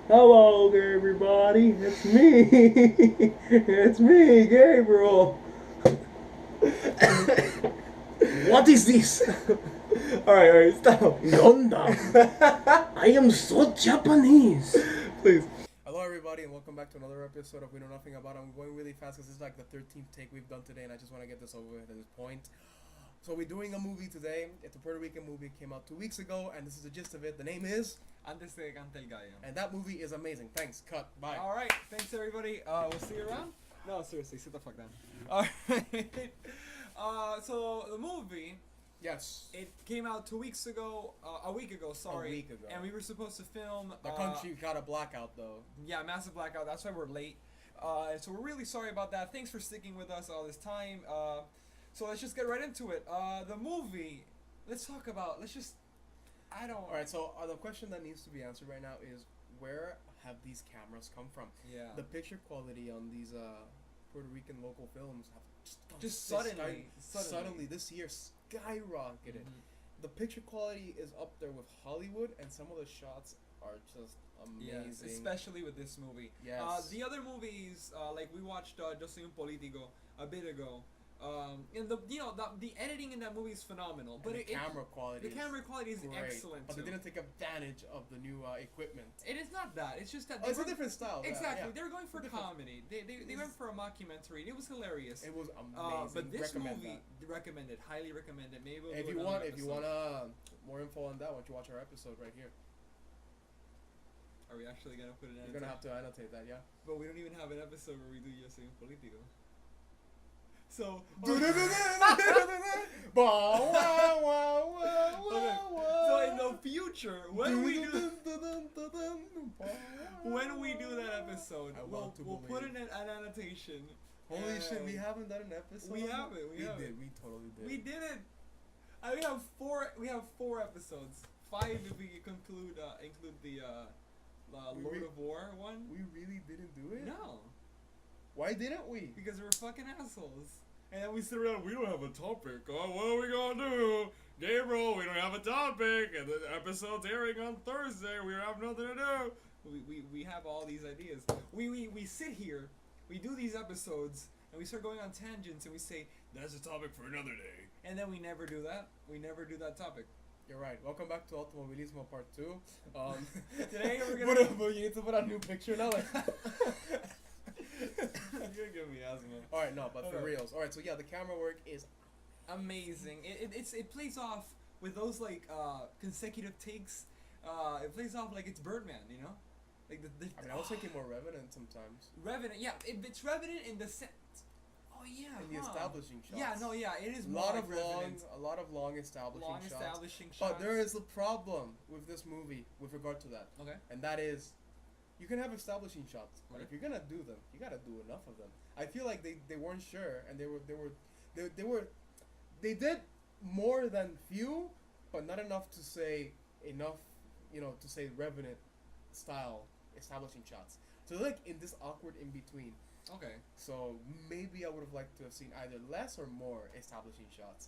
Hello, everybody. It's me. It's me, Gabriel. What is this? Alright, stop. Yonda. I am so Japanese. Please. Hello, everybody, and welcome back to another episode of We Know Nothing About. I'm going really fast because this is like the 13th take we've done today, and I just want to get this over with at this point. So we're doing a movie today. It's a Puerto Rican movie. It came out 2 weeks ago, and this is the gist of it. The name is Antes de Cante El Gallo. And that movie is amazing. Thanks. Cut. Bye. All right, thanks everybody. We'll see you around. No, seriously, sit the fuck down. All right. So the movie, Yes. it came out 2 weeks ago. A week ago, sorry. A week ago. And we were supposed to film. The country got a blackout, though. Yeah, massive blackout. That's why we're late. So we're really sorry about that. Thanks for sticking with us all this time. So let's just get right into it. The movie. Let's talk about. Let's just. I don't. All right. So the question that needs to be answered right now is, where have these cameras come from? Yeah. The picture quality on these Puerto Rican local films have Just suddenly this year skyrocketed. Mm-hmm. The picture quality is up there with Hollywood, and some of the shots are just amazing. Yes, especially with this movie. Yes. The other movies, like we watched Yo Soy Un Político a bit ago. And the editing in that movie is phenomenal. And But the camera quality. the camera quality is great, excellent. but too. they didn't take advantage of the new equipment. It is not that. It's just that It's a different style. Exactly. Yeah. They were going for Different. comedy. They went for a mockumentary. And it was hilarious. It was amazing. But this Recommend movie, that. recommended, highly recommended. Maybe we'll If do you another want, more info on that, why don't you watch our episode right here? Are we actually gonna put it in? You're gonna have to annotate that, yeah. But we don't even have an episode where we do Yo Soy Un Político. So. Okay. So in the future, when we do that episode, we'll put in an annotation. Holy shit, we haven't done an episode. We haven't. We totally did. We did it. We have four. We have 4 episodes. 5 if we include the Lord of War one. We really didn't do it. No, Why didn't we? because we're fucking assholes. And then we sit around. We don't have a topic. Oh, what are we gonna do? Gabriel, we don't have a topic, and the episode's airing on Thursday. We have nothing to do. We have all these ideas. We sit here, we do these episodes, and we start going on tangents, and we say, that's a topic for another day. And then we never do that. We never do that topic. You're right. Welcome back to Automobilismo Part 2. Today we're gonna... But you need to put a new picture now. Like... You're gonna give me asthma. Alright, no, but for reals. Alright, so yeah, the camera work is amazing. It plays off with those like consecutive takes. It plays off like it's Birdman, you know, like I was thinking more Revenant sometimes. Revenant. Yeah, it's Revenant in the sense. Oh yeah. In the establishing shots. Yeah, no, yeah, it is a more lot like of Revenant. long establishing Long shots. establishing shots. But there is a problem with this movie with regard to that. Okay. And that is, you can have establishing shots, but Okay. if you're gonna do them, you gotta do enough of them. I feel like they weren't sure, and they did more than few, but not enough to say enough, to say Revenant style establishing shots. So they're like in this awkward in between. Okay. So maybe I would have liked to have seen either less or more establishing shots.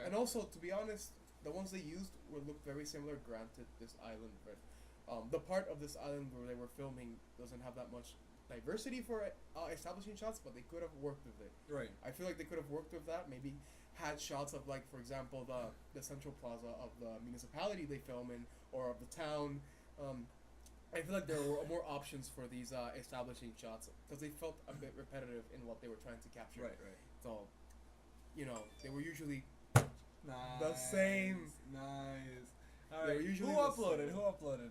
And also, to be honest, the ones they used looked very similar. Granted, this island, but the part of this island where they were filming doesn't have that much diversity for establishing shots, but they could have worked with it. Right. I feel like they could have worked with that. Maybe had shots of, like, for example, the central plaza of the municipality they film in, or of the town. I feel like there were more options for these establishing shots because they felt a bit repetitive in what they were trying to capture. Right. So, they were usually Nice. the same. Nice. All They right. were usually Who the uploaded? same. Who uploaded?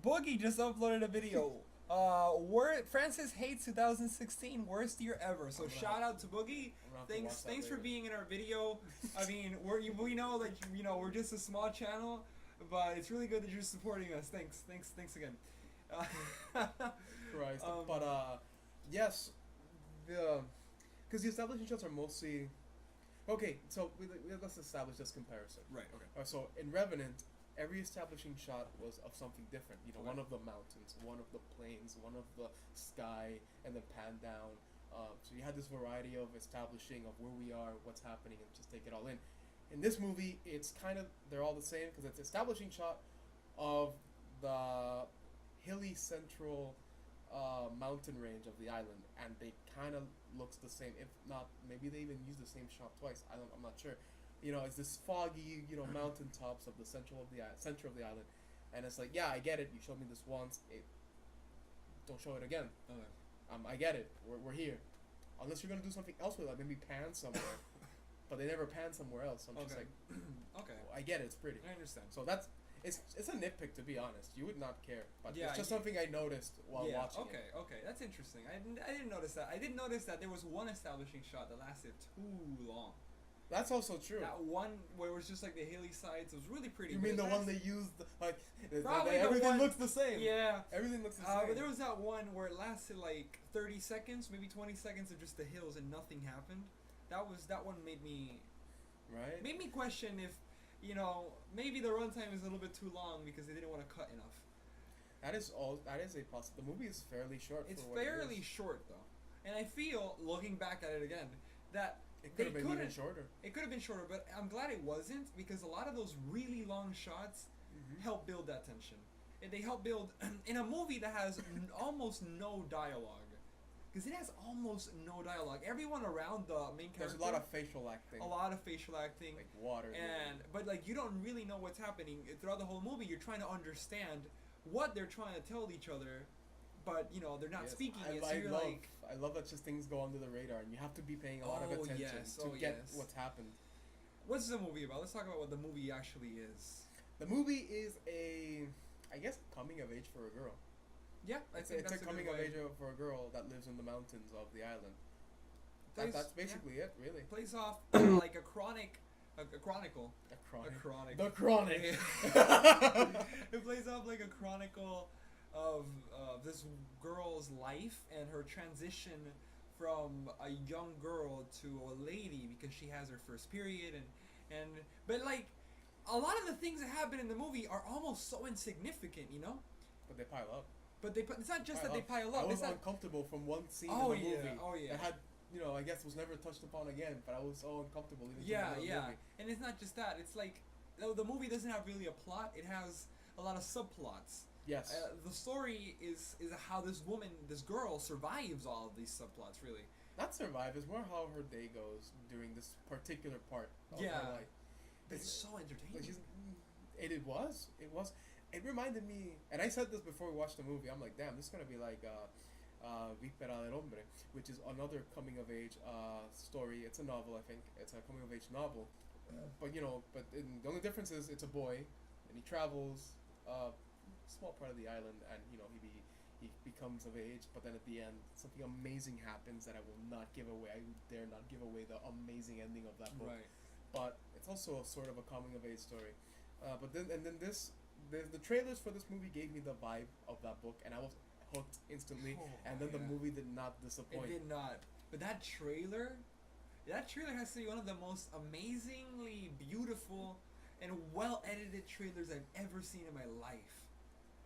Boogie just uploaded a video. Francis hates 2016, worst year ever. So shout out to Boogie. Thanks for being in our video. I mean, we know that we're just a small channel, but it's really good that you're supporting us. Thanks again. Christ. Yes, because the establishing shots are mostly okay. So let's establish this comparison. Right. Okay. So in Revenant, every establishing shot was of something different. Okay. One of the mountains, one of the plains, one of the sky, and then pan down. So you had this variety of establishing of where we are, what's happening, and just take it all in. In this movie, it's kind of they're all the same because it's establishing shot of the really central mountain range of the island, and they kind of looks the same. If not, maybe they even use the same shot twice. I'm not sure. You know, it's this foggy, you know, mountain tops of the center of the island, and it's like, yeah, I get it. You showed me this once. Don't show it again. Okay. I get it. We're here. Unless you're gonna do something else with it, like maybe pan somewhere. But they never pan somewhere else. So I'm just Okay. like, Okay. well, I get it. It's pretty. I understand. So it's a nitpick, to be honest. You would not care, but Yeah, it's just you- something I noticed while Yeah. watching Okay. it. Okay. That's interesting. I didn't notice that. I did notice that there was one establishing shot that lasted too long. That's also true. That one where it was just like the hilly sides. It was really pretty. You but mean it the one lasted- they used, like Probably the everything one- looks the same. Yeah. Everything looks the same. But there was that one where it lasted like 30 seconds, maybe 20 seconds of just the hills and nothing happened. That one made me question if, you know, maybe the runtime is a little bit too long because they didn't want to cut enough. That is a possible. The movie is fairly short. It's for what fairly it is. short though, and I feel looking back at it again that It they could have been even couldn't- shorter. It could have been shorter, but I'm glad it wasn't because a lot of those really long shots help build that tension. And they help build in a movie that has almost no dialogue. Because it has almost no dialogue. Everyone around the main character. There's a lot of facial acting. a lot of facial acting. Like water. But like you don't really know what's happening throughout the whole movie. You're trying to understand what they're trying to tell each other, but you know they're not Yes, speaking I, it. So I you're love, like, I love that just things go under the radar, and you have to be paying a lot of Oh, attention yes, to oh, get yes. what's happened. what's the movie about? Let's talk about what the movie actually is. The movie is I guess, coming of age for a girl. Yeah, I think It's that's a good coming of way. age for a girl that lives in the mountains of the island. Plays- That's basically it, really. Plays off like a chronicle. The chronic. A chronic. The chronic. It plays off like a chronicle of this girl's life and her transition from a young girl to a lady because she has her first period but like a lot of the things that happen in the movie are almost so insignificant, you know. But they pile up. But it's not just that they pile up. I was It's not, uncomfortable from one scene Oh, in the yeah, movie. oh, yeah. That had, you know, I guess was never touched upon again. But I was so uncomfortable even yeah, through the yeah. movie. And it's not just that. It's like the movie doesn't have really a plot. It has a lot of subplots. Yes. The story is how this girl survives all of these subplots, really. Not survive. It's more how her day goes during this particular part of Yeah. her life. But it's so entertaining. Like it was. It reminded me, and I said this before we watched the movie. I'm like, damn, this is gonna be like Víspera del Hombre, which is another coming of age story. It's a novel, I think. It's a coming of age novel. But you know, the only difference is it's a boy, and he travels a small part of the island, and you know he becomes of age. But then at the end, something amazing happens that I will not give away. I dare not give away the amazing ending of that book. Right. But it's also a sort of a coming of age story. But then the trailers for this movie gave me the vibe of that book, and I was hooked instantly. Oh, and then the yeah. movie did not It disappoint. did not. But that trailer has to be one of the most amazingly beautiful and well edited trailers I've ever seen in my life.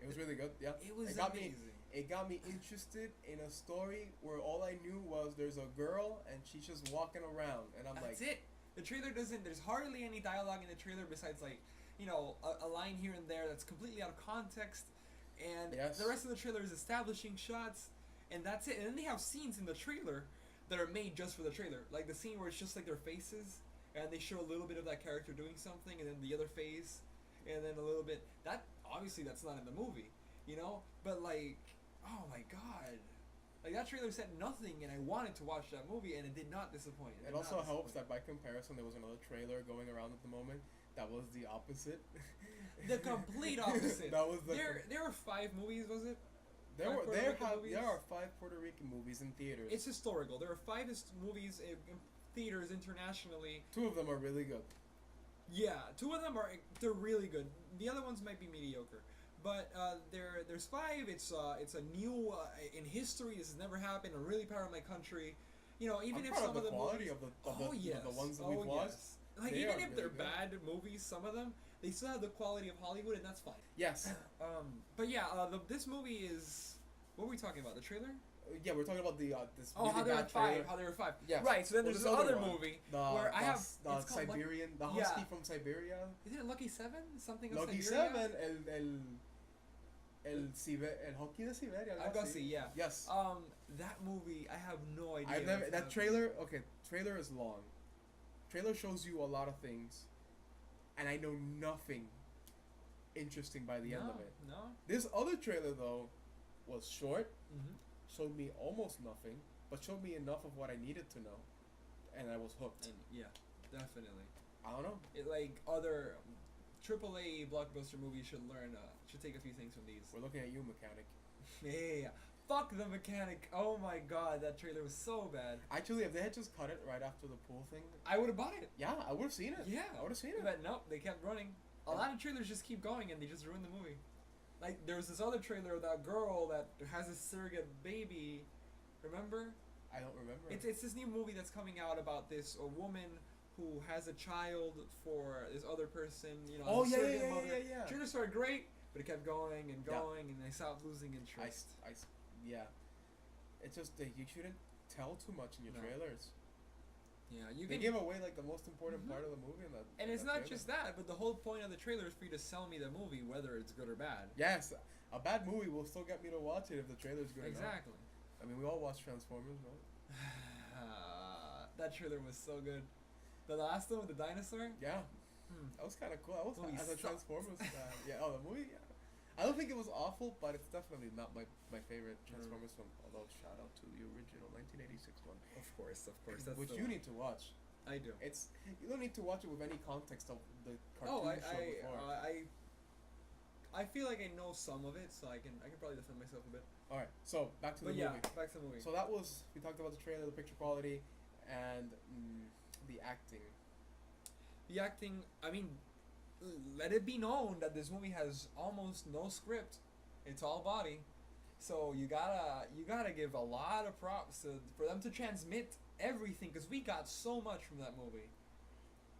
It was really good. Yeah, It was got amazing. It got me interested in a story where all I knew was there's a girl and she's just walking around, and I'm That's like, it. The trailer doesn't. There's hardly any dialogue in the trailer besides like, you know, a line here and there that's completely out of context, and Yes. the rest of the trailer is establishing shots, and that's it. And then they have scenes in the trailer that are made just for the trailer, like the scene where it's just like their faces, and they show a little bit of that character doing something, and then the other face, and then a little bit. That obviously that's not in the movie, you know. But like, oh my god. Like, that trailer said nothing, and I wanted to watch that movie, and it did not disappoint. it also helps that by comparison there was another trailer going around at the moment that was the opposite. The complete opposite. That was the There were 5 movies, was it? There Five were Puerto Rican movies? there are 5 Puerto Rican movies in theaters. It's historical. There are 5 movies in theaters internationally. 2 of them are really good. Yeah, 2 of them they're really good. The other ones might be mediocre. But there's 5. It's a new in history. This has never happened. I'm really proud of my country. You know, even I'm if proud some of the the quality movies, of the ones that we've watched. yes. Like, They even are if they're really good. bad movies, some of them, they still have the quality of Hollywood, and that's fine. Yes. But yeah, this movie is. What were we talking about? The trailer? Yeah, we're talking about the this Oh, really how there were bad trailer. 5. How there were 5. Yes. Right. So then Well, there's this other one. movie The, where I have. the It's called Siberian, the Yeah. husky from Siberia. Isn't it Lucky 7? Something of Lucky Siberia? 7, El Hockey de Siberia. I've got to see, yeah. Yes. That movie, I have no idea. I've never what's that happening. trailer. Okay, trailer is long. Trailer shows you a lot of things, and I know nothing interesting by the end of it. No. This other trailer though was short, Mm-hmm. showed me almost nothing, but showed me enough of what I needed to know, and I was hooked. And yeah, definitely. I don't know. It like other AAA blockbuster movies should learn. Should take a few things from these. We're looking at you, mechanic. Yeah. Fuck the mechanic. Oh my god, that trailer was so bad. Actually, if they had just cut it right after the pool thing, I would have bought it. yeah, I would have seen it. Yeah. I would have seen it. But nope, they kept running. A lot of trailers just keep going and they just ruin the movie. Like there was this other trailer of that girl that has a surrogate baby. Remember? I don't remember. It's this new movie that's coming out about this a woman who has a child for this other person. You know. Oh, as a yeah, surrogate yeah, yeah, mother. yeah, yeah. Trailer started great, but it kept going and Yeah. going, and they stopped losing interest. Yeah. It's just that you shouldn't tell too much in your No. trailers. Yeah, you They can. give away like the most important Mhm. part of the movie. And it's that not trailer. just that, but the whole point of the trailer is for you to sell me the movie, whether it's good or bad. Yes, a bad movie will still get me to watch it if the trailer's good enough. Exactly. I mean, we all watch Transformers, right? That trailer was so good. The last one with the dinosaur? Yeah, Hmm. that was kind of cool. I was Movie as a sucked. Transformers fan. Yeah, oh, the movie. Yeah. I don't think it was awful, but it's definitely not my favorite Transformers film. Although shout out to the original 1986 one, Of course. That's which the you one. need to watch. I do. It's you don't need to watch it with any context of the cartoon Oh, show before. I feel like I know some of it, so I can probably defend myself a bit. All right, so back to the But yeah, movie. back to the movie. So that was we talked about the trailer, the picture quality, and the acting. The acting, I mean, let it be known that this movie has almost no script. It's all body. So you gotta give a lot of props for them to transmit everything, because we got so much from that movie.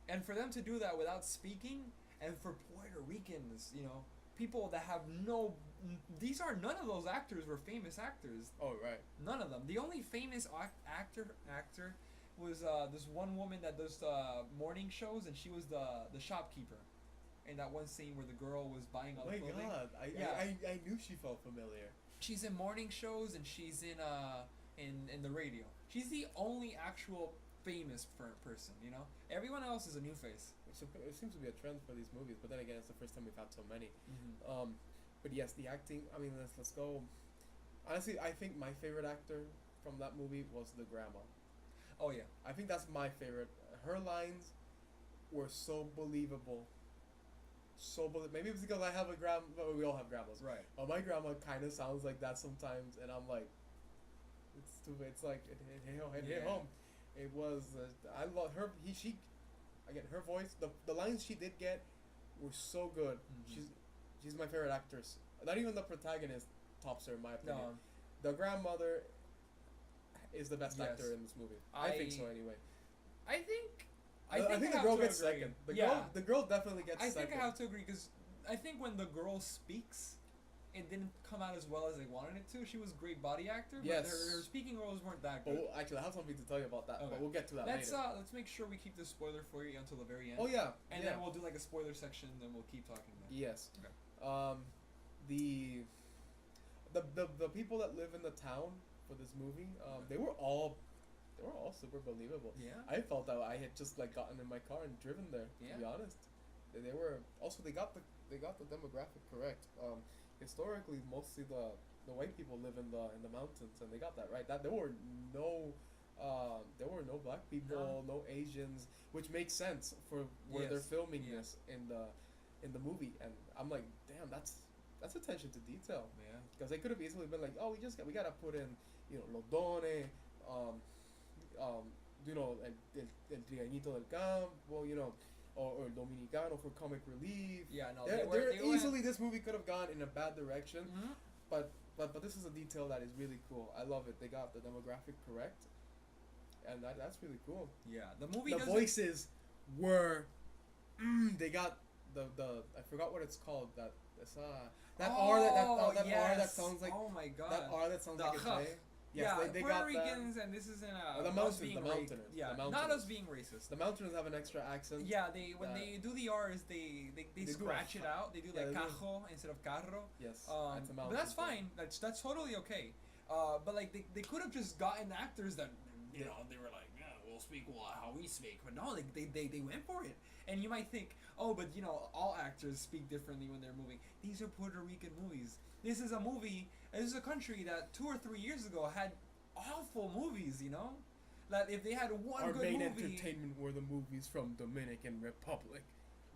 And for them to do that without speaking, and for Puerto Ricans, you know, people that have none of those actors were famous actors. Oh right. None of them. The only famous actor was this one woman that does morning shows, and she was the shopkeeper in that one scene where the girl was buying all Oh the my clothing. god, I knew she felt familiar. She's in morning shows, and she's in the radio. She's the only actual famous person, you know? Everyone else is a new face. It seems to be a trend for these movies, but then again, it's the first time we've had so many. Mm-hmm. But yes, the acting. I mean, let's go. Honestly, I think my favorite actor from that movie was the grandma. Oh yeah. I think that's my favorite. Her lines were so believable. Maybe it's because I have a grandma. We all have grandmas, Right. But my grandma kind of sounds like that sometimes, and I'm like, it's too. It's like it hit Yeah. home. It was. I love her. She. Again, her voice. The lines she did get were so good. Mhm. She's my favorite actress. Not even the protagonist tops her in my opinion. No. The grandmother is the best Yes. actor in this movie. I think so anyway. I think. I think the I have girl to gets agree. second. Yeah. The girl definitely gets I second. think I have to agree, because I think when the girl speaks, it didn't come out as well as they wanted it to. She was a great body actor, but Yes. her speaking roles weren't that But good. actually, I have something to tell you about that. Okay. But we'll get to that Let's later. let's make sure we keep this spoiler for you until the very end. Oh yeah. And yeah. then we'll do like a spoiler section, then we'll keep talking about it. Yes. Okay. The people that live in the town for this movie, they were all super believable. Yeah. I felt that I had just like gotten in my car and driven there. Yeah. To be honest, they were also they got the demographic correct. Historically, mostly the white people live in the mountains, and they got that right. That there were no black people, no Asians, which makes sense for where they're Yes. filming Yeah. this in the movie. And I'm like, damn, that's attention to detail. Yeah. Because they could have easily been like, oh, we gotta put in, los dones, el trigueñito del campo, or el dominicano for comic relief. Yeah, no, Easily this movie could have gone in a bad direction, Mhm. but this is a detail that is really cool. I love it. They got the demographic correct, and that's really cool. Yeah, the movie The doesn't- voices were, they got the I forgot what it's called, that R that Oh, R that yes. sounds like Oh my god. that R that sounds The like a huh. J. Yes, yeah, they Puerto got that. Ricans, and this isn't The us mountains, being the mountainers. Yeah, the not mountainers. us being racist. The mountainers have an extra accent. Yeah, when they do the R's, they do scratch a- it out. They do like they do. cajo instead of carro. Yes, But mountain that's thing. fine. That's totally okay. But like they could have just gotten actors that you know they were like, yeah, we'll speak how we speak. But no, they went for it. And you might think, oh, but you know, all actors speak differently when they're moving. These are Puerto Rican movies. This is a movie. This is a country that 2 or 3 years ago had awful movies. You know, that if they had one Our good main movie, entertainment were the movies from Dominican Republic.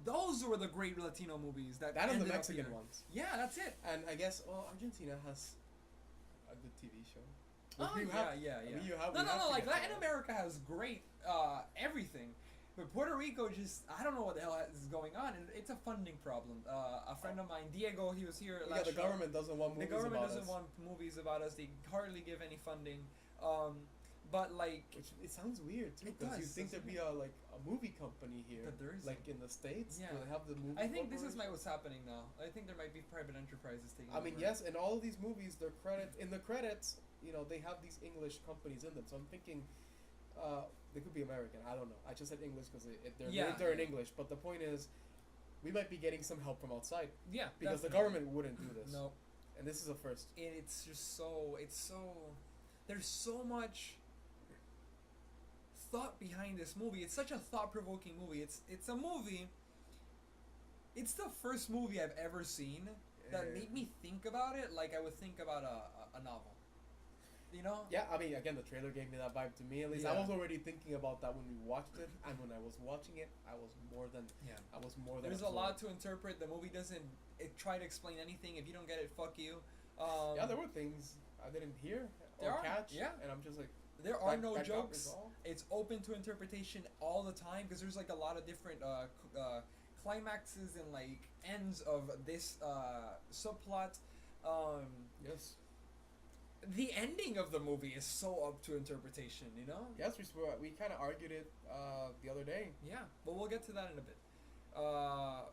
those were the great Latino movies that. That and the ended up Mexican here. ones. Yeah, that's it. And I guess Argentina has a good TV show. Oh You yeah, have- yeah, I yeah. mean, you have- no, we have to like get to Latin that. America has great everything, but Puerto Rico just I don't know what the hell is going on, and it's a funding problem. A friend of mine, Diego, he was here Yeah, last the show. government doesn't want The movies government about doesn't us. want movies about us. They hardly give any funding. But like, Which it sounds weird too, It because you does, think there'd doesn't be a movie company here, But there isn't. like in the States. Yeah. Do they have the movie? I think this is corporation? what's happening now. I think there might be private enterprises taking. I mean, over. yes, in all of these movies, their credits in the credits, you know, they have these English companies in them. So I'm thinking, they could be American. I don't know. I just said English because they're in English. But the point is, we might be getting some help from outside Yeah, because the definitely. government wouldn't do this. No, And this is a first. and it's so there's so much thought behind this movie. It's such a thought-provoking movie. It's a movie. It's the first movie I've ever seen that Yeah. made me think about it like I would think about a novel. You know? Yeah, I mean, again, the trailer gave me that vibe to me. At least I Yeah. was already thinking about that when we watched it, and when I was watching it, I was more than. Yeah. There's a absorbed. lot to interpret. The movie doesn't try to explain anything. If you don't get it, fuck you. Yeah, there were things I didn't hear There or are, catch, yeah. and I'm just like, There are that- no that got jokes. resolved? It's open to interpretation all the time because there's like a lot of different climaxes and like ends of this subplot. Yes. The ending of the movie is so up to interpretation, you know? Yes, we kind of argued it the other day. Yeah, but we'll get to that in a bit. All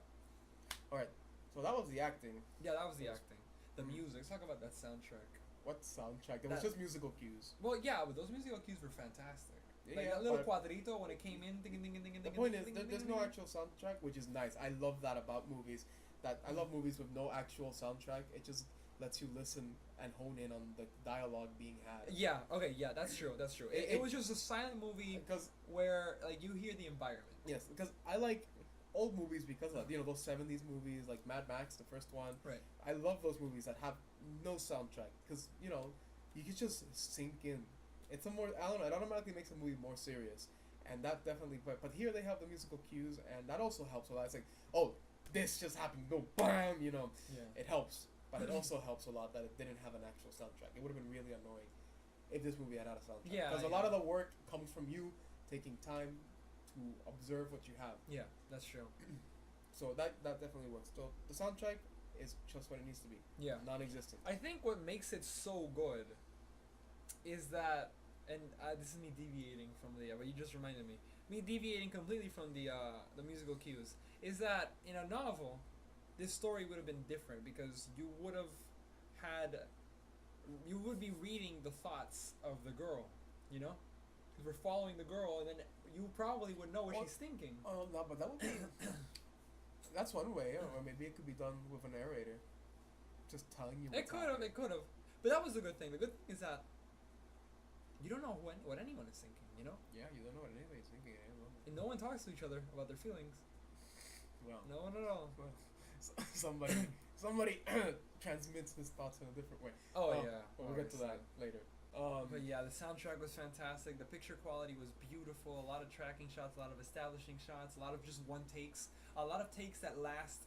right, so that was the acting. Yeah, that was the Yes. acting. The music. Let's talk about that soundtrack. What soundtrack? There was That- just musical cues. Well, yeah, but those musical cues were fantastic. Yeah, Like yeah, that little but cuadrito when it came in. Ding, ding, ding, ding, the ding, point ding, is, ding, there's ding, no ding. actual soundtrack, which is nice. I love that about movies. That I love movies with no actual soundtrack. It just lets you listen and hone in on the dialogue being had. Yeah. Okay. Yeah, that's true. That's true. It It- was just a silent movie Because where like you hear the environment. yes, because I like old movies because of you know those 70s movies like Mad Max, the first one. Right. I love those movies that have no soundtrack because you know you can just sink in. It's a more I don't know. It automatically makes a movie more serious, and that definitely. But here they have the musical cues, and that also helps. So it's like, oh, this just happened. Go bam, you know. Yeah. It helps, but it also helps a lot that it didn't have an actual soundtrack. It would have been really annoying if this movie had a soundtrack. Yeah, Because a yeah. lot of the work comes from you taking time to observe what you have. Yeah, that's true. So that definitely works. So the soundtrack is just what it needs to be. Yeah. Non-existent. I think what makes it so good is that, and this is me deviating from but you just reminded me deviating completely from the musical cues, is that in a novel, this story would have been different because you would be reading the thoughts of the girl, you know? Because we're following the girl, and then you probably would know what Well, she's thinking. Oh no, but that would be. That's one way, or maybe it could be done with a narrator, just telling you. It could have, but that was the good thing. The good thing is that you don't know what anyone is thinking, you know? Yeah, you don't know what anybody's thinking. I don't know. And no one talks to each other about their feelings. Well, No one at all. well, somebody transmits his thoughts in a different way. Oh, yeah. But we'll get to that later. But yeah, the soundtrack was fantastic. The picture quality was beautiful. A lot of tracking shots, a lot of establishing shots, a lot of just one takes, a lot of takes that last.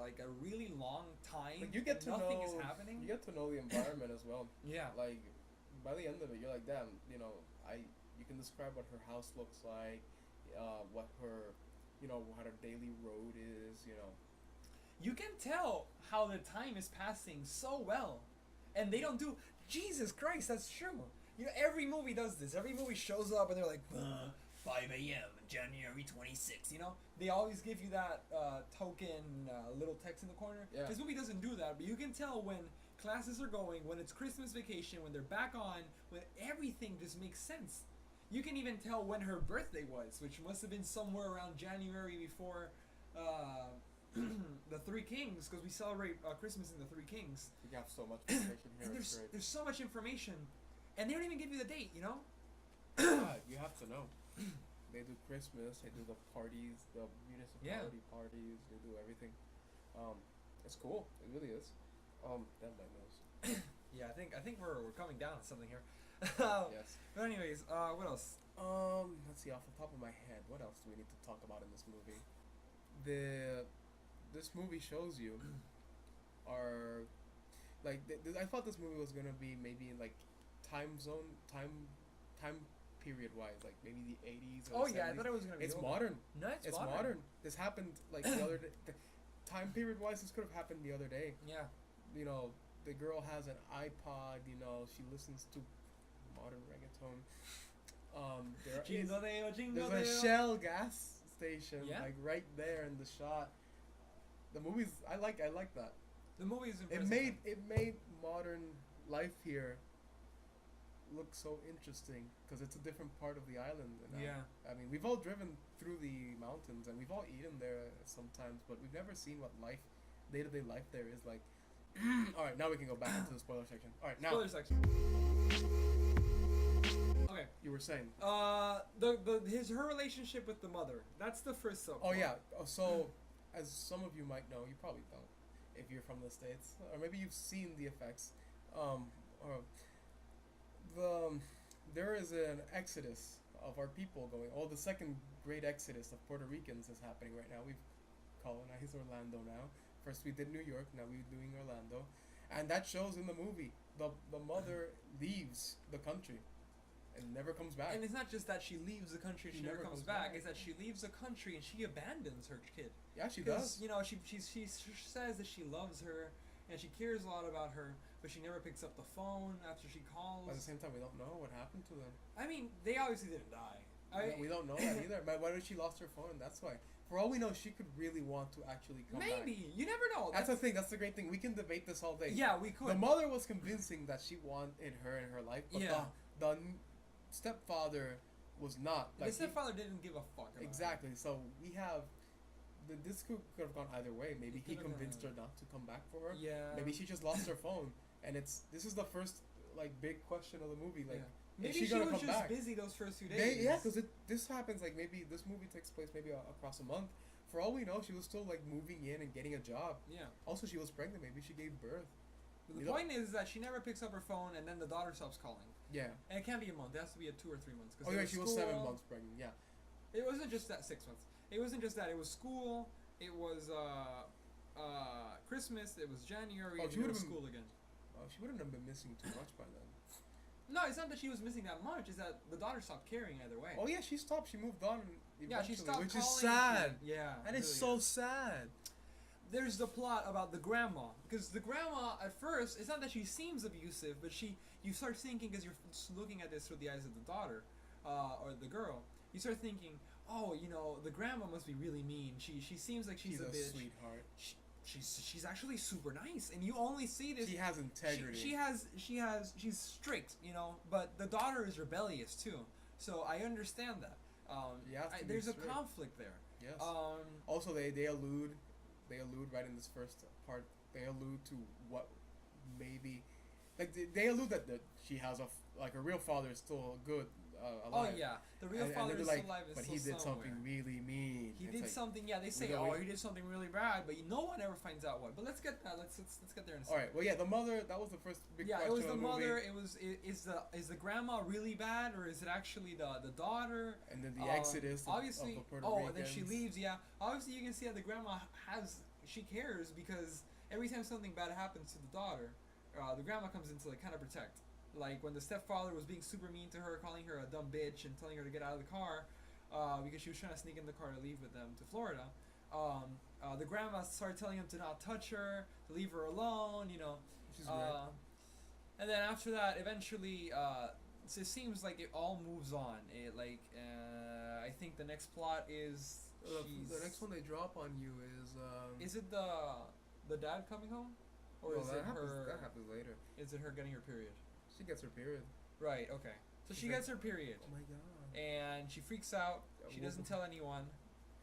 Like a really long time. Like you get to nothing know. is happening. You get to know the environment as well. Yeah. Like by the end of it, you're like, damn. You know, you can describe what her house looks like, what her, what her daily road is. You know. You can tell how the time is passing so well, and they don't do. Jesus Christ, that's true. You know, every movie does this. Every movie shows up and they're like, 5 a.m. January 26th. You know, they always give you that token little text in the corner. Yeah. This movie doesn't do that, but you can tell when classes are going, when it's Christmas vacation, when they're back on, when everything just makes sense. You can even tell when her birthday was, which must have been somewhere around January before the Three Kings, because we celebrate Christmas in the Three Kings. We have so much information here. And It's great. there's so much information, and they don't even give you the date, you know? Yeah, you have to know. They do Christmas. They do the parties, the municipality parties. They do everything. It's cool. It really is. That my nose. Yeah, I think we're coming down to something here. Yes. But anyways, what else? Let's see. Off the top of my head, what else do we need to talk about in this movie? This movie shows you our like. I thought this movie was gonna be maybe like time period wise, like maybe the 80s. Oh or yeah, I 70s. thought it was gonna be. It's older. modern. No, It's modern. This happened like the other day. Time period wise, this could have happened the other day. Yeah. You know, the girl has an iPod. You know, she listens to modern reggaeton. There's a Shell gas station like right there in the shot. The movies, I like that. The movie is impressive. It made modern life here look so interesting because it's a different part of the island. And Yeah. I mean, we've all driven through the mountains and we've all eaten there sometimes, but we've never seen what day-to-day life there is like. All right, now we can go back into the spoiler section. All right, now Spoiler section. Okay. you were saying. Her relationship with the mother. That's the first subplot. Oh yeah. So, as some of you might know, you probably don't, if you're from the States, or maybe you've seen the effects. Or there is an exodus of our people going. Oh, the second great exodus of Puerto Ricans is happening right now. We've colonized Orlando now. First we did New York. Now we're doing Orlando, and that shows in the movie. The mother leaves the country, and never comes back. And it's not just that she leaves the country and she never comes back. It's that she leaves the country and she abandons her kid. Yeah, she does. You know, she says that she loves her and she cares a lot about her, but she never picks up the phone after she calls. But at the same time, we don't know what happened to them. I mean, they obviously didn't die. We don't know that either. But why did she lost her phone? That's why. For all we know, she could really want to actually come back. Maybe. You never know. That's the thing. That's the great thing. We can debate this all day. Yeah, we could. The mother was convincing that she wanted her in her life, but Yeah. the stepfather was not. The stepfather didn't give a fuck about Exactly. So we have. This could have gone either way. Maybe he could've gone convinced her either not to come back for her. Yeah. Maybe she just lost her phone, and this is the first like big question of the movie. Like, Yeah. is Maybe she she gonna was come just back? busy those first few days. Yeah, because this happens like maybe this movie takes place maybe across a month. For all we know, she was still like moving in and getting a job. Yeah. Also, she was pregnant. Maybe she gave birth. But the point is that she never picks up her phone, and then the daughter stops calling. Yeah. And it can't be a month. It has to be a 2 or 3 months. Oh yeah, she was 7 months pregnant. Yeah. It wasn't just that 6 months. It wasn't just that. It was school. It was Christmas. It was January. Oh, and she it was would've been- school again. She wouldn't have been missing too much by then. No, it's not that she was missing that much. It's that the daughter stopped caring either way. Oh yeah, she stopped. She moved on. Yeah, she eventually, stopped which calling. is sad. Yeah. That is really so is. sad. There's the plot about the grandma, because the grandma at first, it's not that she seems abusive, but you start thinking, because you're looking at this through the eyes of the daughter or the girl, you start thinking, oh, you know, the grandma must be really mean. She seems like she's a bitch. Sweetheart. She's actually super nice, and you only see this. She has integrity. She's strict, you know, but the daughter is rebellious too. So I understand that. There's a conflict there. Yes. Also, they allude right in this first part. They allude to what maybe, like they allude that she has her real father is still good. Alive. Oh yeah, the real And father they're is like, still alive. but Still he did somewhere. something really mean. He It's did like, something. Yeah, they say, he did something really bad, but no one ever finds out what. But let's get that. Let's get there in a second. All right. Well, yeah, the mother. That was the first big question. Yeah, it was the of mother. movie. Is the grandma really bad, or is it actually the daughter? And then the exodus. Obviously. Of the Puerto And then she Ricans. leaves. Yeah. Obviously, you can see that the grandma she cares because every time something bad happens to the daughter, the grandma comes in to like kind of protect. Like when the stepfather was being super mean to her, calling her a dumb bitch and telling her to get out of the car because she was trying to sneak in the car to leave with them to Florida. The grandma started telling him to not touch her, to leave her alone, you know. Which is great. And then after that, eventually, it seems like it all moves on. I think the next plot is The next one they drop on you is. Is it the dad coming home? or No, is that it happens, her? That happens later. Is it her getting her period? She gets her period. Right. Okay. So she She's gets her period, Oh my god. and she freaks out. She doesn't tell anyone.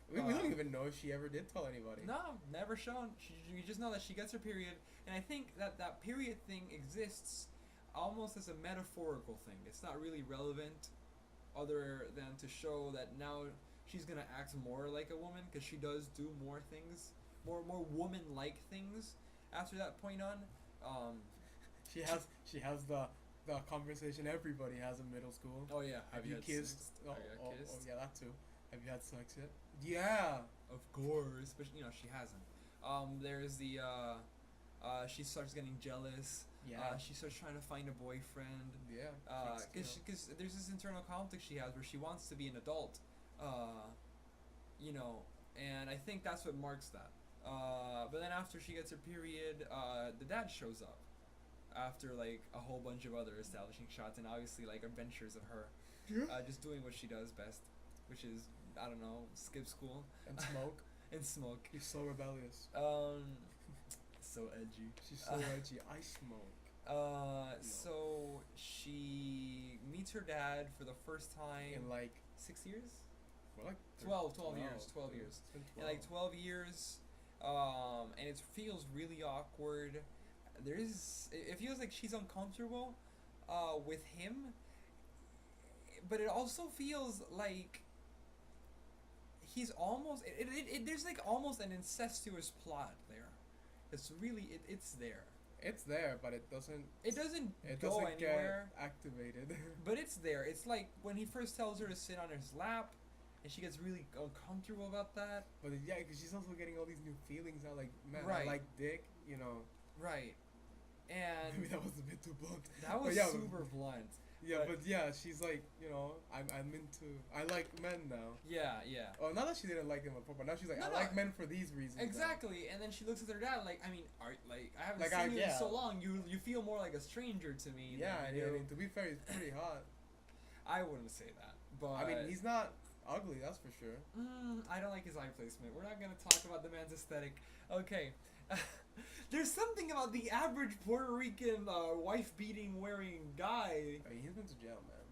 We don't even know if she ever did tell anybody. No, never shown. We just know that she gets her period, and I think that that period thing exists almost as a metaphorical thing. It's not really relevant, other than to show that now she's gonna act more like a woman because she does do more things, more woman-like things after that point on. She has the conversation everybody has in middle school. Oh yeah, Have you had kissed? sex? Oh, Have you kissed? yeah, that too. Have you had sex yet? Yeah. Of course, but you know she hasn't. There's the she starts getting jealous. Yeah. She starts trying to find a boyfriend. Yeah. Because there's this internal conflict she has where she wants to be an adult, you know, and I think that's what marks that. But then after she gets her period, the dad shows up after like a whole bunch of other establishing shots and obviously like adventures of her just doing what she does best, which is I don't know, skip school And smoke. and smoke. He's so rebellious. So edgy. She's so edgy. I smoke. So she meets her dad for the first time In like 6 years? we're like 12 years. 12 It's years. been In like 12 years, and it feels really awkward. It feels like she's uncomfortable with him, but it also feels like he's almost there's like almost an incestuous plot there. It's really it's there. It's there, but it doesn't It doesn't go anywhere. get activated. But it's there. It's like when he first tells her to sit on his lap, and she gets really uncomfortable about that. But yeah, because she's also getting all these new feelings now. Like, man, I Right. like dick, you know. Right. And Maybe that was a bit too blunt. that was But yeah, super blunt. Yeah, but- but yeah, she's like, you know, I like men now. Yeah. Oh, not that she didn't like him before, but now she's like, No, I no. like men for these reasons. now. Exactly. And then she looks at her dad like, I mean, I haven't Like, seen you in yeah. so long. You feel more like a stranger to me. Yeah, than and you. I mean, to be fair, he's pretty hot. I wouldn't say that, but I mean, he's not ugly, that's for sure. I don't like his eye placement. We're not gonna talk about the man's aesthetic. Okay. There's something about the average Puerto Rican wife-beating wearing guy. I mean, he's been to jail, man.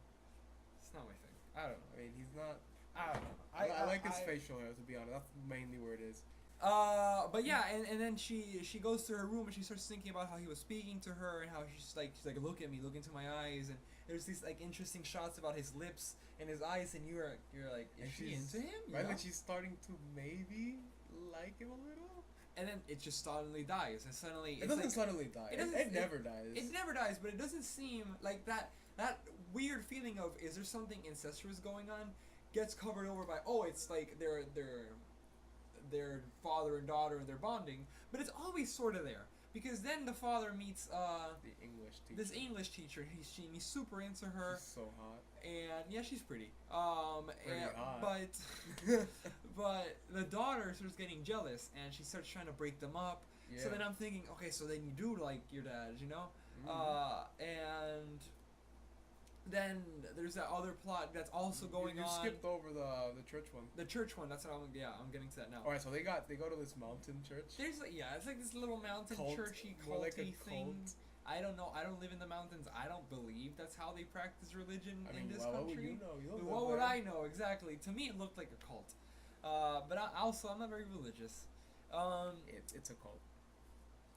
It's not my thing. I don't know. I mean, he's not. I don't know. I like his facial hair, to be honest. That's mainly where it is. But yeah, and then she goes to her room and she starts thinking about how he was speaking to her and how she's like look at me, look into my eyes, and there's these like interesting shots about his lips and his eyes, and you're like, is And she she's- into him? You Right, know? like she's starting to maybe like him a little. And then it just suddenly dies, and suddenly It it's doesn't like, suddenly die. it doesn't- It never dies. It never dies, but it doesn't seem like that weird feeling of is there something incestuous going on gets covered over by it's like their father and daughter and they're bonding, but it's always sort of there because then the father meets the English teacher. this English teacher. He's super into her, She's so hot. and yeah, she's pretty. Pretty and, hot. but the daughter starts getting jealous and she starts trying to break them up. Yeah. So then I'm thinking, okay, so then you do like your dad, you know? And then there's that other plot that's also going you on. skipped over the church one. The church one. That's what I'm getting to that now. All right, so they go to this mountain church. There's like it's like this little mountain Cult, churchy more culty like a thing. cult. I don't know. I don't live in the mountains. I don't believe that's how they practice religion I in mean, this well, country. what would you know? You don't But live what would there. I know exactly? To me, it looked like a cult. But I'm not very religious. It's a cult.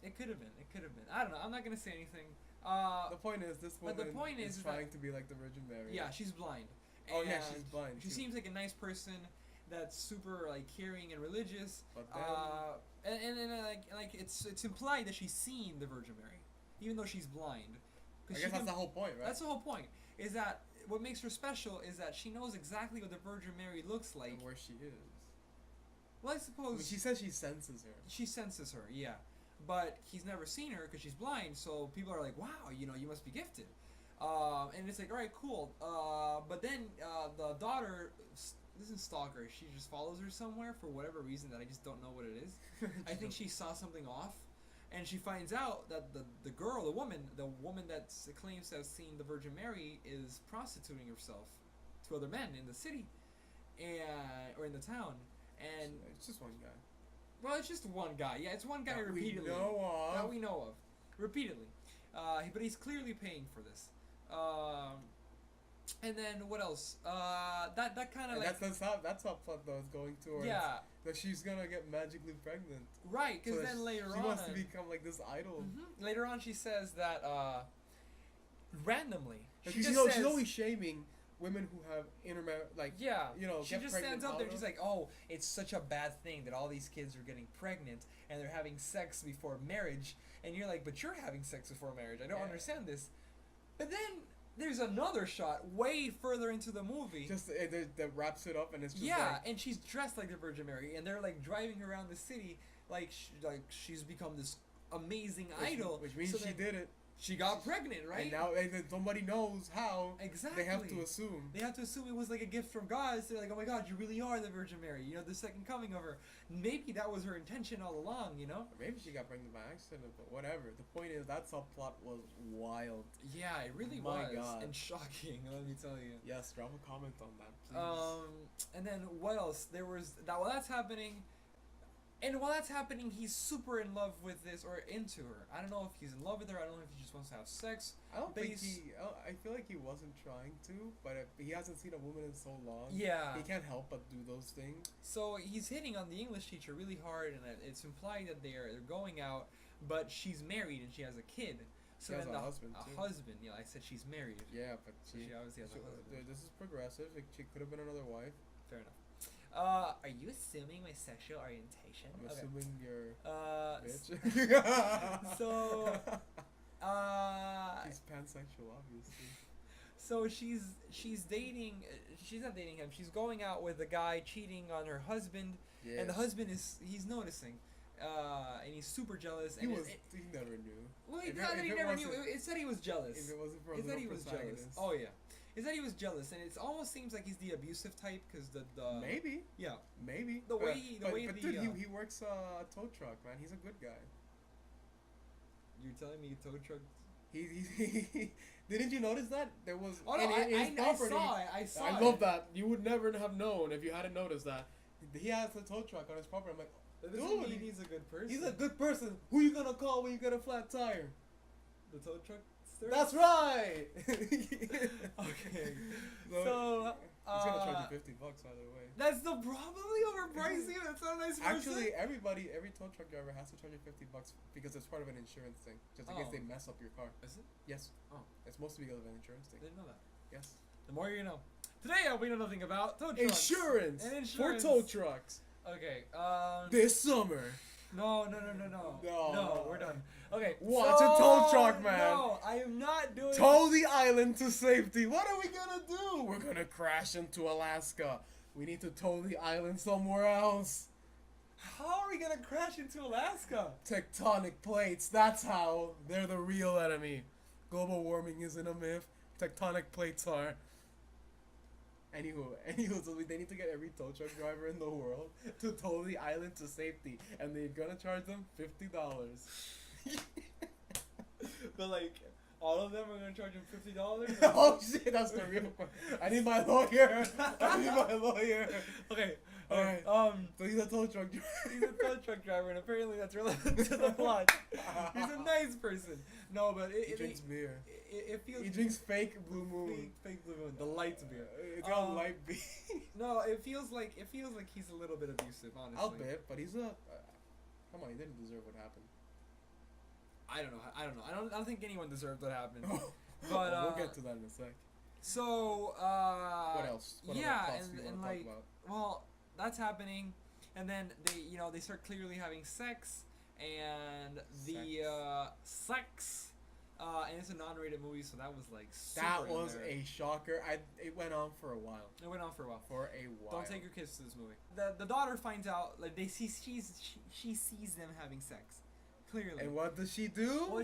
It could have been. It could have been. I don't know. I'm not gonna say anything. The point is, this but woman the point is that- trying to be like the Virgin Mary. Yeah, she's blind. Oh yeah, And she's blind. She seems like a nice person that's super like caring and religious. But then, And like it's implied that she's seen the Virgin Mary, even though she's blind. I 'Cause guess she that's can- the whole point, right? That's the whole point. Is that what makes her special? Is that she knows exactly what the Virgin Mary looks like. And where she is. Well, I I suppose mean, she says she senses her. she senses her, yeah, but he's never seen her because she's blind. So people are like, "Wow, you must be gifted," and it's like, "All right, cool." But then the daughter doesn't stalk her. She just follows her somewhere for whatever reason that I just don't know what it is. I think she saw something off, and she finds out that the woman that claims to have seen the Virgin Mary is prostituting herself to other men in the city, or in the town, and It's just one guy. Well, it's just one guy. Yeah, it's one guy That we repeatedly. know of. That we know of. Repeatedly. But he's clearly paying for this. And then what else? That kind of And like... that's how plot though is going towards. Yeah. That she's gonna get magically pregnant. Right, because So then later she on... wants to become like this idol. Later on she says that, randomly. She She's just says... always shaming women who have like Yeah, you know, she get just pregnant stands up there and out she's of- like, oh, it's such a bad thing that all these kids are getting pregnant and they're having sex before marriage. And you're like, but you're having sex before marriage. I don't Yeah. understand this. But then there's another shot way further into the movie. just that wraps it up and it's just Yeah, like, and she's dressed like the Virgin Mary, and they're like driving her around the city like she's become this amazing idol. which means So she then did it. She got pregnant, right? And now nobody knows how. Exactly. They have to assume. They have to assume it was like a gift from God. So they're like, oh my God, you really are the Virgin Mary. You know, the second coming of her. Maybe that was her intention all along, you know? Or maybe she got pregnant by accident, but whatever. The point is that subplot was wild. Yeah, it really My was. God. And shocking, let me tell you. Yes, drop a comment on that, please. And then what else? There was that while that's happening, and while that's happening, he's super in love with this or into her. I don't know if he's in love with her. I don't know if he just wants to have sex. I don't think base- I feel like he wasn't trying to, but he hasn't seen a woman in so long. Yeah. He can't help but do those things. So he's hitting on the English teacher really hard, and it's implied that they're going out, but she's married and she has a kid. So She has then a husband, a too. husband. Yeah, I said she's married. Yeah, but So she obviously has a husband. This is progressive. She could have been another wife. Fair enough. Are you assuming my sexual orientation? I'm Okay. assuming you're S- bitch. so, He's pansexual, obviously. so she's dating. She's not dating him. She's going out with a guy cheating on her husband, Yeah. and the husband he's noticing, and he's super jealous. He And he never knew. well, he, If it- not that if he it never knew. wasn't- It said he was jealous. If it wasn't for a It said little he was jealous. protagonist. Oh yeah, it said he was jealous, and it almost seems like he's the abusive type because the Maybe. yeah. Maybe. The way he- the way but the, dude, uh, he works a tow truck, man. He's a good guy. You're telling me tow truck? He didn't you notice that there was? Oh no, in his I property- saw it. I saw it. I love that. You would never have known if you hadn't noticed that. He has a tow truck on his property. I'm like, That doesn't dude, mean he's a good person. he's a good person. Who you gonna call when you get a flat tire? The tow truck. Store? That's right. Okay. So he's gonna charge you $50, by the way. that's the probably overpricing. That's not a nice person. Actually, every tow truck driver has to charge you $50 because it's part of an insurance thing, just in case Oh. they mess up your car. Is it? Yes. Oh. It's mostly because of an insurance thing. Didn't know that. Yes. The more you know. Today we know nothing about tow trucks. Insurance. And For insurance. tow trucks. Okay. This summer. No. No. No, we're done. Okay. Watch a tow truck, man. No, I am not doing. Tow the island to safety. What are we gonna do? We're gonna crash into Alaska. We need to tow the island somewhere else. How are we gonna crash into Alaska? Tectonic plates. That's how. They're the real enemy. Global warming isn't a myth. Tectonic plates are. Anywho, so they need to get every tow truck driver in the world to tow the island to safety, and they're gonna charge them $50. But like, all of them are gonna charge him $50. Oh shit, that's the real one. I need my lawyer. I need my lawyer. Okay. Alright. Okay. So he's a tow truck driver. He's a tow truck driver, and apparently that's relevant to the plot. He's a nice person. No, but He drinks beer. it feels. He drinks fake Blue Moon. fake blue moon, the light beer. It's got light beer. No, it feels like he's a little bit abusive, honestly. I'll bet, but he's a. Come on, he didn't deserve what happened. I don't know. I don't think anyone deserved what happened. But we'll get to that in a sec. So What else? What other yeah, plots do you and wanna like, talk about? well, that's happening, and then they start clearly having sex, and the sex, and it's a non-rated movie, so that was like super That in was there. a shocker. It went on for a while. It went on for a while. Don't take your kids to this movie. The daughter finds out, like she sees them having sex, clearly. And what does she do? Well,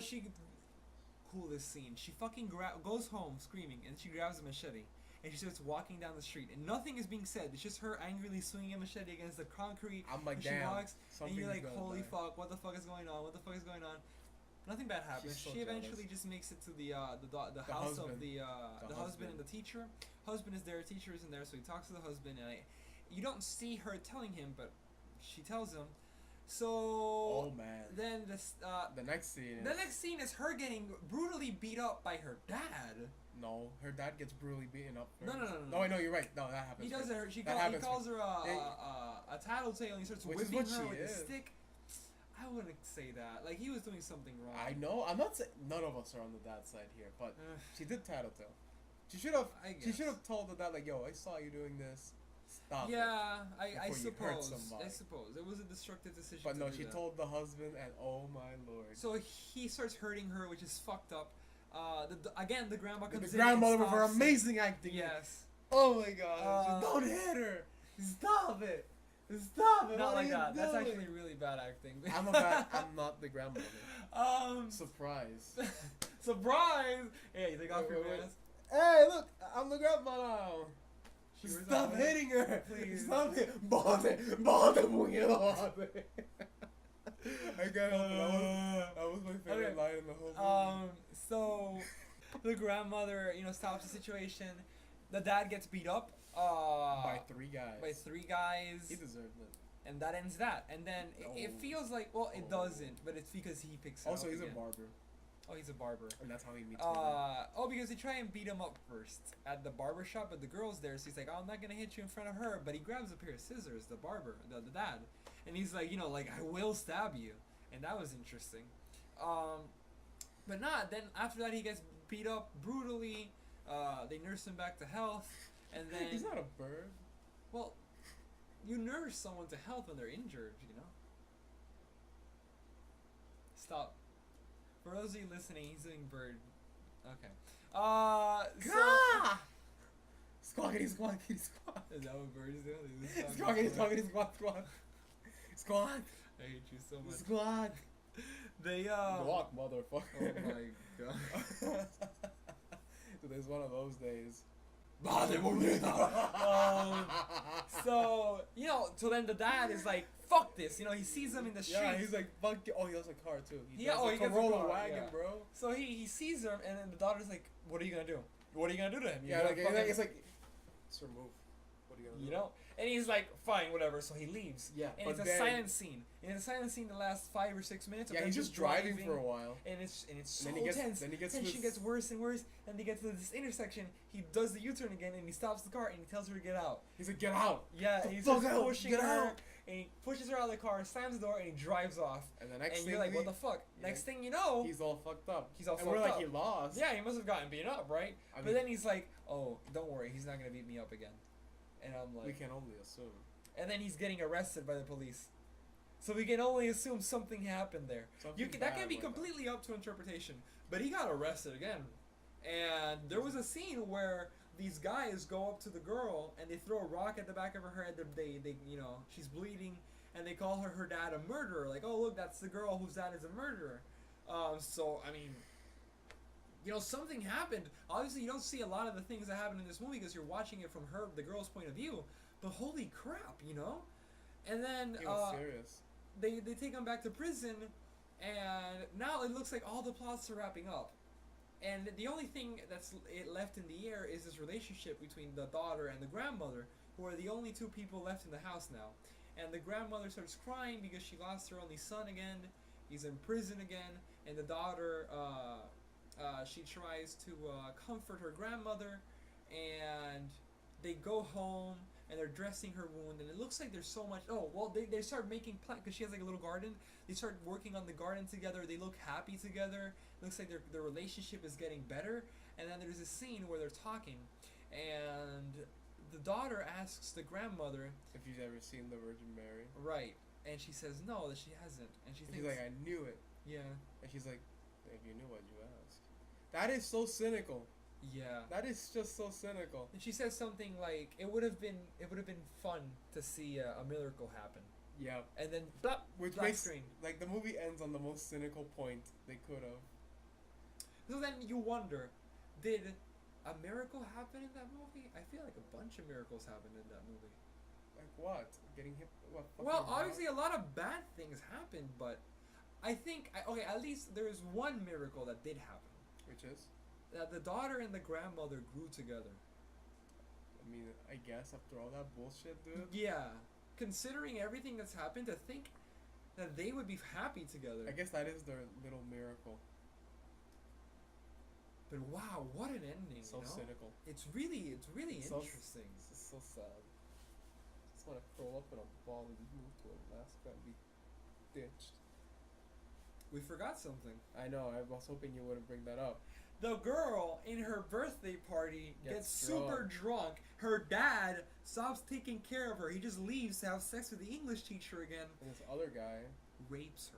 coolest scene. She fucking goes home screaming, and she grabs a machete, and she starts walking down the street, and nothing is being said. It's just her angrily swinging a machete against the concrete. I'm like, and she damn. walks, and you're like, something's gonna holy die. fuck, what the fuck is going on? What the fuck is going on? Nothing bad happens. She's so She eventually jealous. just makes it to the house husband. of the The husband husband. and the teacher. Husband is there, teacher isn't there, so he talks to the husband, and you don't see her telling him, but she tells him So Oh man. then this The next scene. the next scene is her getting brutally beat up by her dad. No, her dad gets brutally beaten up. No, first. no, no, no, No, I know you're right. No, that happens. He does first. her. He happens calls her Yeah. a tattletale, and he starts Which is whipping what her she with a is. stick. I wouldn't say that. Like he was doing something wrong. I know. I'm not saying none of us are on the dad side here, but Ugh. she did tattletale. She should have. I She should guess. have told the dad like, "Yo, I saw you doing this. Stop it." Yeah, I Before you hurt suppose. somebody. I suppose it was a destructive decision. But to no, do she that. told the husband, and oh my lord. So he starts hurting her, which is fucked up. Again, the grandma The comes in. grandmother and with her stops amazing acting. Yes. Oh my god. Just don't hit her. Stop it. Stop it. Not What like are that. you That's doing? actually really bad acting. I'm not the grandmother. Surprise. Surprise! Hey, take off Wait, your wait, wait. mask. Hey, look, I'm the grandma now. She was Stop on hitting her. Please. Stop it. Bote, puñedote. I can't help it. That was my favorite Okay. line in the whole movie. So the grandmother, stops the situation. The dad gets beat up. By three guys. By three guys. He deserved it. And that ends that. And then it No. feels like, well, it Oh. doesn't, but it's because he picks it Also, up he's a again. barber, Oh, he's a barber. and that's how he meets women. Because they try and beat him up first at the barber shop, but the girl's there, so he's like, oh, I'm not gonna hit you in front of her, but he grabs a pair of scissors, the barber, the dad, and he's like, I will stab you, and that was interesting. But not, then after that he gets beat up brutally, they nurse him back to health, and then... He's not a bird. Well, you nurse someone to health when they're injured, Stop. For those of you listening, he's doing bird. Okay. Gah! Squawkity, squawkity, squawk. Is that what birds do? They just Squawkity, talk squawkity, squawk, squawk. Squawk. I hate you so much. Squawk. They Squawk, motherfucker. Oh my god. Today's one of those days. So so then the dad is like, fuck this. He sees them in the street. Yeah, he's like, fuck you. Oh, he has a car too. He Yeah, has oh, a he gets a Corolla car, wagon, yeah. bro. So he sees them, and then the daughter's like, what are you gonna do? What are you gonna do to him? Yeah, like it's like, sir, move. What are you gonna do? And he's like, fine, whatever. So he leaves. Yeah, And but it's a then- silent scene. And it's a silent scene the last 5 or 6 minutes. Of Yeah, them he's just driving for a while. And it's so And then he gets- tense. then he gets to Tension this- gets worse and worse. Then they get to this intersection. He does the U-turn again, and he stops the car, and he tells her to get out. He's like, get out. Yeah, The and he fuck starts out, pushing get her, out. and he pushes her out of the car, slams the door, and he drives off. And the next And thing you're like, we- what the fuck? Yeah. Next thing you know, he's all fucked up. He's all and fucked we're like, up. he lost. yeah, he must have gotten beaten up, right? I But mean- then he's like, oh, don't worry, he's not gonna beat me up again. And I'm like, We can only assume. and then he's getting arrested by the police. So we can only assume something happened there. Something That bad can be went on. completely up to interpretation. But he got arrested again. And there was a scene where these guys go up to the girl and they throw a rock at the back of her head. They she's bleeding, and they call her dad a murderer. Like, oh look, that's the girl whose dad is a murderer. So I mean, something happened. Obviously, you don't see a lot of the things that happen in this movie because you're watching it from the girl's point of view. But holy crap, And then He was serious. they take him back to prison, and now it looks like all the plots are wrapping up. And the only thing that's left in the air is this relationship between the daughter and the grandmother, who are the only two people left in the house now. And the grandmother starts crying because she lost her only son again. He's in prison again, and the daughter, she tries to comfort her grandmother, and they go home, and they're dressing her wound, and it looks like there's so much. Oh, well, they start making plans because she has like a little garden. They start working on the garden together. They look happy together. Looks like their relationship is getting better. And then there's a scene where they're talking, and the daughter asks the grandmother If you've ever seen The Virgin Mary. right, and she says no, that she hasn't, and she And thinks she's like, I knew it. yeah, And she's like, if you knew, why'd you ask? That is so cynical. yeah. That is just so cynical. And she says something like, it would have been fun to see a miracle happen, Yeah. and then blop, Which black makes screen. like the movie ends on the most cynical point they could have. So then you wonder, did a miracle happen in that movie? I feel like a bunch of miracles happened in that movie. Like what? Getting hit? What? Well, fucking obviously a lot of bad things happened, but I think okay, at least there is one miracle that did happen. Which is? That the daughter and the grandmother grew together. I mean, I guess after all that bullshit, dude. Yeah, considering everything that's happened, to think that they would be happy together. I guess that is their little miracle. But wow, what an ending! So you know? cynical. It's really So- interesting. This is so sad. Just want to curl up in a ball and move to Alaska and be ditched. We forgot something. I know. I was hoping you wouldn't bring that up. The girl in her birthday party gets Gets super drunk. Her dad stops taking care of her. He just leaves to have sex with the English teacher again. And this other guy. Rapes her.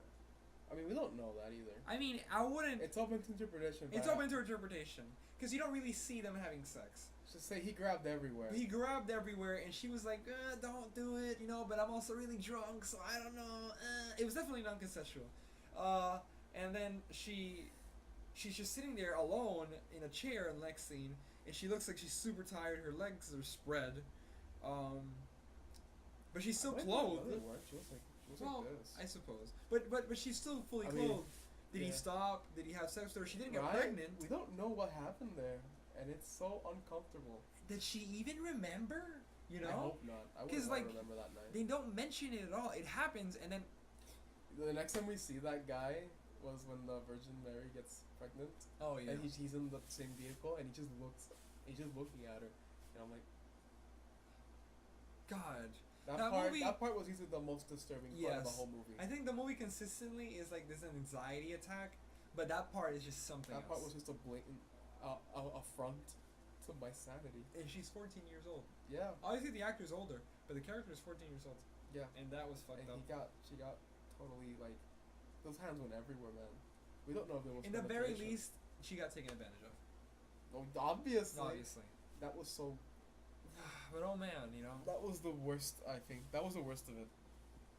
I mean, we don't know that either. I mean, I wouldn't. It's open to interpretation. It's but open to interpretation because you don't really see them having sex. Just say he grabbed everywhere. He grabbed everywhere, and she was like, "Don't do it," you know. But I'm also really drunk, so I don't know. It was definitely non-consensual. And then she's just sitting there alone in a chair in Lex scene, and she looks like she's super tired. Her legs are spread, but she's still clothed. She was Well, like this. I suppose, but she's still fully I mean, clothed. Did he yeah. stop? Did he have sex with her? She didn't get Right? pregnant. We don't know what happened there, and it's so uncomfortable. Did she even remember? You know, I hope not. I 'Cause, wouldn't like, remember that night. they don't mention it at all. It happens, and then The next time we see that guy was when the Virgin Mary gets pregnant, oh yeah, and he's in the same vehicle, and he's just looking at her, and I'm like, God. that That part. movie- That part was easily the most disturbing part of the Yes. whole movie. I think the movie consistently is like this anxiety attack, but that part is just something That part else. was just a blatant affront to my sanity. And she's 14 years old. Yeah, Obviously, the actor's older, but the character is 14 years old, yeah. and that was fucked And up. she got totally like, those hands went everywhere, man. We don't know if there was. In the very penetration. least, she got taken advantage of. Oh, obviously. Obviously. That was so. But oh man, you know. That was the worst. I think that was the worst of it.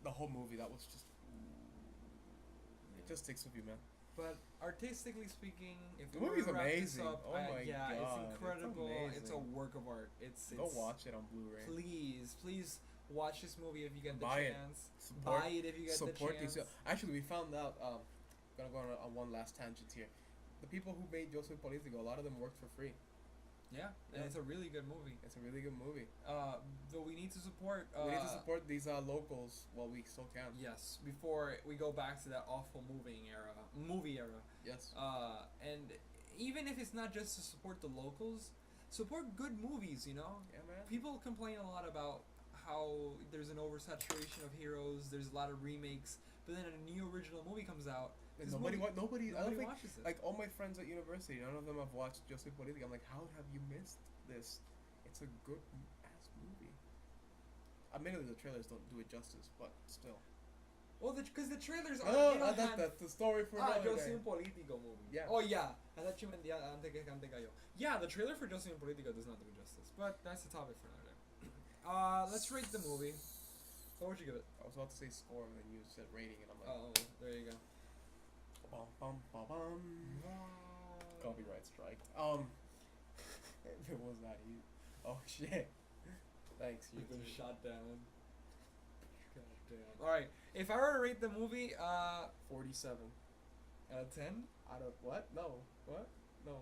The whole movie. That was just. It just sticks with you, man. But artistically speaking, if The we were movie's to wrap amazing. this up, Oh my yeah, God, it's it's incredible. It's a amazing. work of art. It's Go watch it on Blu-ray. Please watch this movie if you get the Buy it. chance. Support- Buy it if you get the Support chance. these. Actually, we found out. Gonna go on one last tangent here. The people who made Joseph Politico, a lot of them worked for free. Yeah, and Yeah. it's a really good movie. It's a really good movie. But we need to support. We need to support these locals while we still can. Yes, before we go back to that awful movie era. Yes. And even if it's not just to support the locals, support good movies. You know, Yeah, man. people complain a lot about how there's an oversaturation of heroes. There's a lot of remakes, but then a new original movie comes out. And this nobody, movie- nobody, I don't Nobody think, watches it. like all my friends at university, none of them have watched Joseph Politico. I'm like, how have you missed this? It's a good ass movie. Admittedly, the trailers don't do it justice, but still. Well, because the trailers are. Oh, they don't have- that's the story for Ah, another Yo day. soy un político movie. Yeah. Oh yeah, I thought you meant the Ante que Cante El Gallo. Yeah, the trailer for Yo soy un político does not do it justice, but that's the topic for another day. Let's rate the movie. What would you give it? I was about to say score, and then you said rating, and I'm like, Oh, there you go. bum bum bum bum. Copyright strike. If it was that easy. Oh shit. Thanks, You've been YouTube. shot down. God damn. All right, if I were to rate the movie, 47. out of 10 Out of what? No. What? No.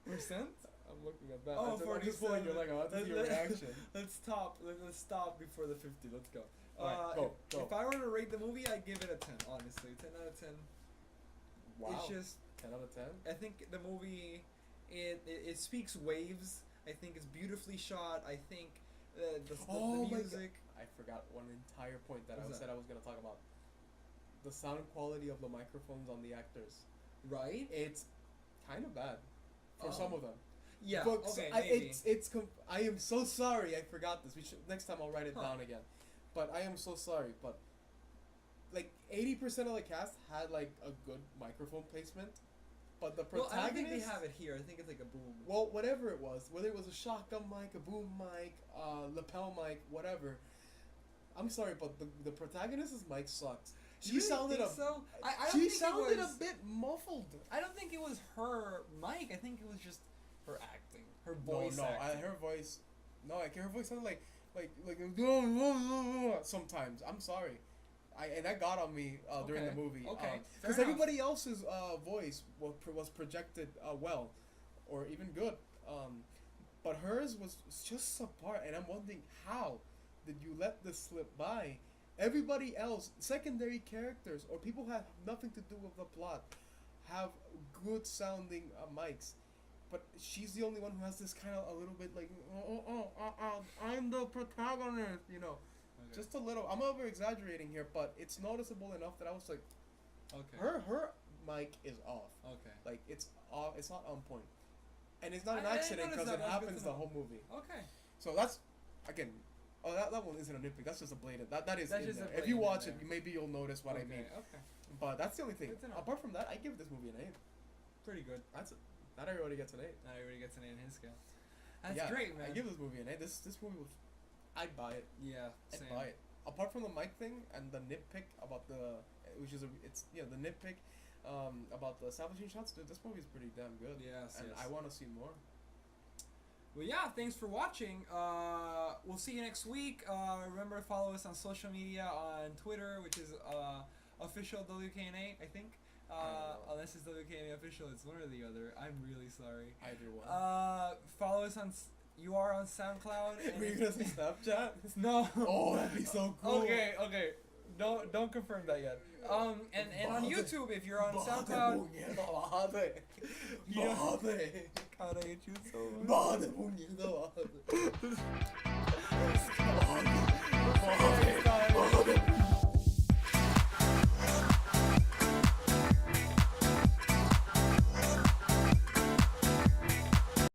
percent. I'm looking at that. Oh, I'm just pulling your leg. I want to see your reaction. Let's stop. Let's stop before the 50. Let's go. Alright, go, if, go. if I were to rate the movie, I'd give it a 10. Honestly, 10 out of 10. Wow. It's just 10 out of 10? I think the movie it speaks waves. I think it's beautifully shot. I think the Oh my music. I forgot one entire point that What's I said I was going to talk about. The sound quality of the microphones on the actors. Right? It's kind of bad for some of them. Yeah. But Okay. I, Maybe. I am so sorry. I forgot this. We should next time I'll write it Huh. down again. But I am so sorry. But like 80% of the cast had like a good microphone placement, but the Well, protagonist. I don't think they have it here. I think it's like a boom. Well, whatever it was, whether it was a shotgun mic, a boom mic, lapel mic, whatever. I'm sorry, but the protagonist's mic sucked. You She really sounded think a. so? I don't She think sounded it was, a bit muffled. I don't think it was her mic. I think it was just her acting, her No, voice. acting. her voice. No, like her voice sounded like sometimes. I'm sorry, and that got on me during the Okay, movie. okay, fair Because enough. everybody else's voice was projected well, or even good. But hers was just subpar, and I'm wondering how did you let this slip by, Everybody else, secondary characters or people who have nothing to do with the plot, have good sounding mics. But she's the only one who has this kind of a little bit like, I'm the protagonist, you know. Okay. Just a little. I'm over exaggerating here, but it's noticeable enough that I was like, Okay. her mic is off. Okay. Like it's off. It's not on point, and it's not an I didn't accident notice because that, it that's good happens to the know. whole movie. Okay. So that's again. Oh, that one isn't a nitpick. That's just a blatant. That is That's in just a there. If you blatant watch in it, there. maybe you'll notice what I Okay, mean. Okay. But that's the only thing. Good to know. Apart from that, I give this movie an 8. Pretty good. That everybody gets an 8. Not everybody gets an A in his scale. That's Yeah, great, man. I give this movie an 8. This movie was. I'd buy it. Yeah. I'd Same. buy it. Apart from the mic thing and the nitpick about the, the nitpick, about the establishing shots. Dude, this movie is pretty damn good. Yes. And yes. I want to see more. Well, yeah, thanks for watching. We'll see you next week. Remember to follow us on social media on Twitter, which is official WKNA, I think. Unless it's WKNA official, it's one or the other. I'm really sorry. Either one. Follow us on. You are on SoundCloud. And Were you gonna say Snapchat? No. Oh, that'd be so cool. Okay. Don't confirm that yet. And on YouTube, if you're on SoundCloud. Bade. God, I hate you so much. Bade.